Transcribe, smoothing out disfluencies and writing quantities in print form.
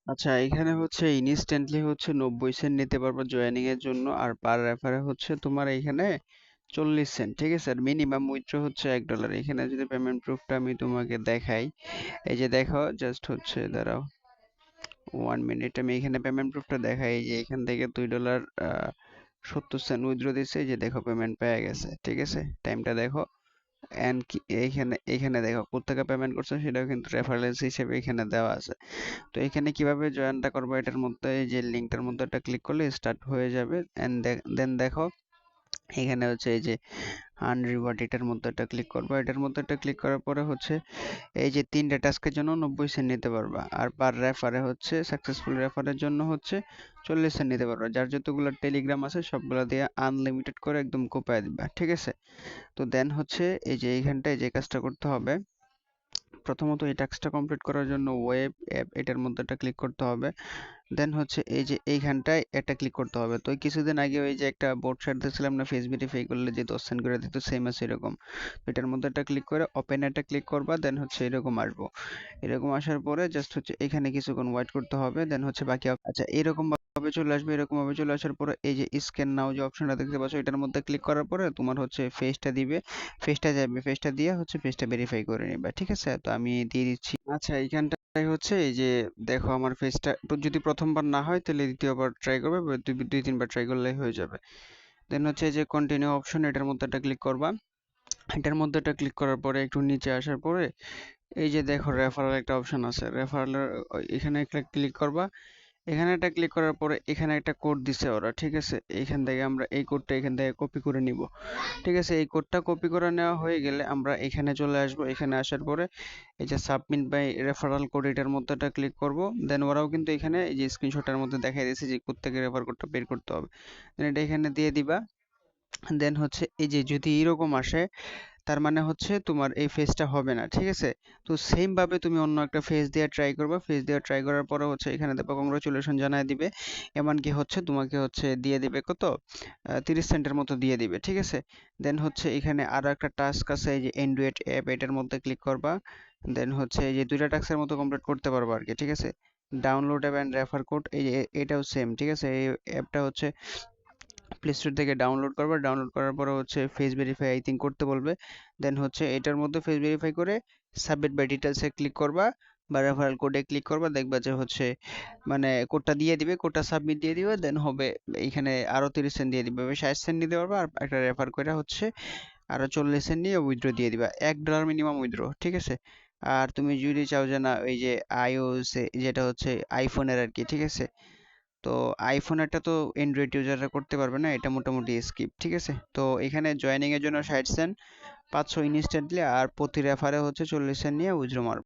আচ্ছা, এখানে হচ্ছে ইনস্ট্যান্টলি হচ্ছে 90 সেন্ট নিতে পারবো জয়েনিং এর জন্য, আর পার রেফারে হচ্ছে তোমার এখানে 40 সেন্ট। ঠিক আছে, আর মিনিমাম উইথড্র হচ্ছে $1। এখানে যদি পেমেন্ট প্রুফটা আমি তোমাকে দেখাই, এই যে দেখো, জাস্ট হচ্ছে দাঁড়াও 1 মিনিট, আমি এখানে পেমেন্ট প্রুফটা দেখাই। এই যে এখান থেকে $2.70 উইথড্র দিচ্ছে, এই যে দেখো পেমেন্ট পেয়ে গেছে। ঠিক আছে, টাইমটা দেখো। এন্ড এইখানে এখানে দেখো কোথেকে পেমেন্ট করছে সেটাও কিন্তু রেফারেন্স হিসেবে এখানে দেওয়া আছে। তো এখানে কিভাবে জয়েনটা করবো, এটার মধ্যে এই যে লিঙ্কটার মধ্যে একটা ক্লিক করলে স্টার্ট হয়ে যাবে। এন্ড দেন দেখো এখানে হচ্ছে এই যে আর্ন রিওয়ার্ড, এটার মধ্যে একটা ক্লিক করবো। এটার মধ্যে একটা ক্লিক করার পরে হচ্ছে এই যে 3টা টাস্কের জন্য 90 সেন্ট নিতে পারবা, আর পার রেফারে হচ্ছে সাকসেসফুল রেফারের জন্য হচ্ছে 40 সেন্ট নিতে পারবা। যার যতগুলো টেলিগ্রাম আছে সবগুলো দিয়ে আনলিমিটেড করে একদম কোপায় দিবা। ঠিক আছে, তো দেন হচ্ছে এই যে এইখানটায় যে কাজটা করতে হবে, প্রথমত এই টাস্কটা কমপ্লিট করার জন্য ওয়েব অ্যাপ এটার মধ্যে একটা ক্লিক করতে হবে। দেন হচ্ছে এই যে এইখানটায় একটা ক্লিক করতে হবে। তো কিছুদিন আগে ওই যে একটা বোর্ড শার্ট দিয়েছিলাম না, ফেস ভেরিফাই করলে যে 10 সেন্ট করে দিত, সেম আছে এরকম। তো এটার মধ্যে একটা ক্লিক করে ওপেন একটা ক্লিক করবা, দেন হচ্ছে এরকম আসবো। এরকম আসার পরে জাস্ট হচ্ছে এখানে কিছুক্ষণ ওয়েট করতে হবে, দেন হচ্ছে বাকি আচ্ছা এরকম ভাবে চলে আসবে। এরকম ভাবে চলে আসার পরে এই যে স্ক্যান নাও যে অপশনটা দেখতে পাচ্ছ, এটার মধ্যে ক্লিক করার পরে তোমার হচ্ছে ফেসটা দিবে, ফেসটা যাবে, ফেসটা দিয়ে হচ্ছে ফেসটা ভেরিফাই করে নিবা। ঠিক আছে, তো আমি দিয়ে দিচ্ছি। আচ্ছা, এইখানটায় হচ্ছে এই যে দেখো আমার ফেসটা যদি প্রথমবার না হয় তাহলে দ্বিতীয়বার ট্রাই করবে, বা দুই তিনবার ট্রাই করলেই হয়ে যাবে। দেন হচ্ছে এই যে কন্টিনিউ অপশন, এটার মধ্যে একটা ক্লিক করবা। এটার মধ্যে একটা ক্লিক করার পরে একটু নিচে আসার পরে এই যে দেখো রেফারেল একটা অপশন আছে, রেফারেলের এখানে একটা ক্লিক করবা। এখানে একটা ক্লিক করার পরে এখানে একটা কোড দিছে ওরা। ঠিক আছে, এখান থেকে আমরা এই কোডটা এখান থেকে কপি করে নিব। ঠিক আছে, এই কোডটা কপি করে নেওয়া হয়ে গেলে আমরা এখানে চলে আসব। এখানে আসার পরে এই যে সাবমিট বাই রেফারাল কোড, এটার মধ্যে একটা ক্লিক করব। দেন ওরাও কিন্তু এখানে এই যে স্ক্রিনশটের মধ্যে দেখাই দিয়েছে যে কোথা থেকে রেফার কোডটা বের করতে হবে। দেন এটা এখানে দিয়ে দিবা। দেন হচ্ছে এই যে যদি এরকম আসে, তার মানে হচ্ছে তোমার এই ফেজটা হবে না। ঠিক আছে, তো সেম ভাবে তুমি অন্য একটা ফেজ দিয়ে ট্রাই করবা। ফেজ দিয়ে ট্রাই করার পরে হচ্ছে এখানে দেখো কংগ্রাচুলেশন জানাই দিবে। এমনকি হচ্ছে তোমাকে হচ্ছে দিয়ে দিবে কত, 30 সেন্টের মতো দিয়ে দিবে। ঠিক আছে, দেন হচ্ছে এখানে আরো একটা টাস্ক আছে, এই যে এন্ড্রয়েড অ্যাপ, এটার মধ্যে ক্লিক করবা। দেন হচ্ছে এই যে দুইটা টাস্কের মতো কমপ্লিট করতে পারবা আর কি। ঠিক আছে, download app and refer code, এই যে এটাও সেম। ঠিক আছে, এই অ্যাপটা হচ্ছে প্লে স্টোর থেকে ডাউনলোড করবে। ডাউনলোড করার পরে হচ্ছে ফেস ভেরিফাই আই থিঙ্ক করতে বলবে। দেন হচ্ছে এটার মধ্যে ফেস ভেরিফাই করে সাবমিট বাই ডিটেলসে ক্লিক করবা, বা রেফারেল কোডে ক্লিক করবা। দেখবা যে হচ্ছে মানে কোডটা দিয়ে দিবে, কোডটা সাবমিট দিয়ে দিবে। দেন হবে এইখানে আরো 30 সেন্ট দিয়ে দিবে, 60 সেন্ট নিতে পারবা। আর একটা রেফার করে হচ্ছে আরো 40 সেন্ট নিয়ে উইথড্র দিয়ে দিবা। $1 মিনিমাম উইথড্র। ঠিক আছে, আর তুমি যদি চাও যে না ওই যে আইওএস যেটা হচ্ছে আইফোনের আর কি। ঠিক আছে, তো আইফোনেরটা তো অ্যান্ড্রয়েড ইউজাররা করতে পারবে না, এটা মোটামুটি স্কিপ। ঠিক আছে, তো এখানে জয়েনিং এর জন্য 60 সেন্ট, 500 ইনস্ট্যান্টলি, আর প্রতি রেফারে হচ্ছে 40 সেন্ট নিয়ে উইথড্র মারবে।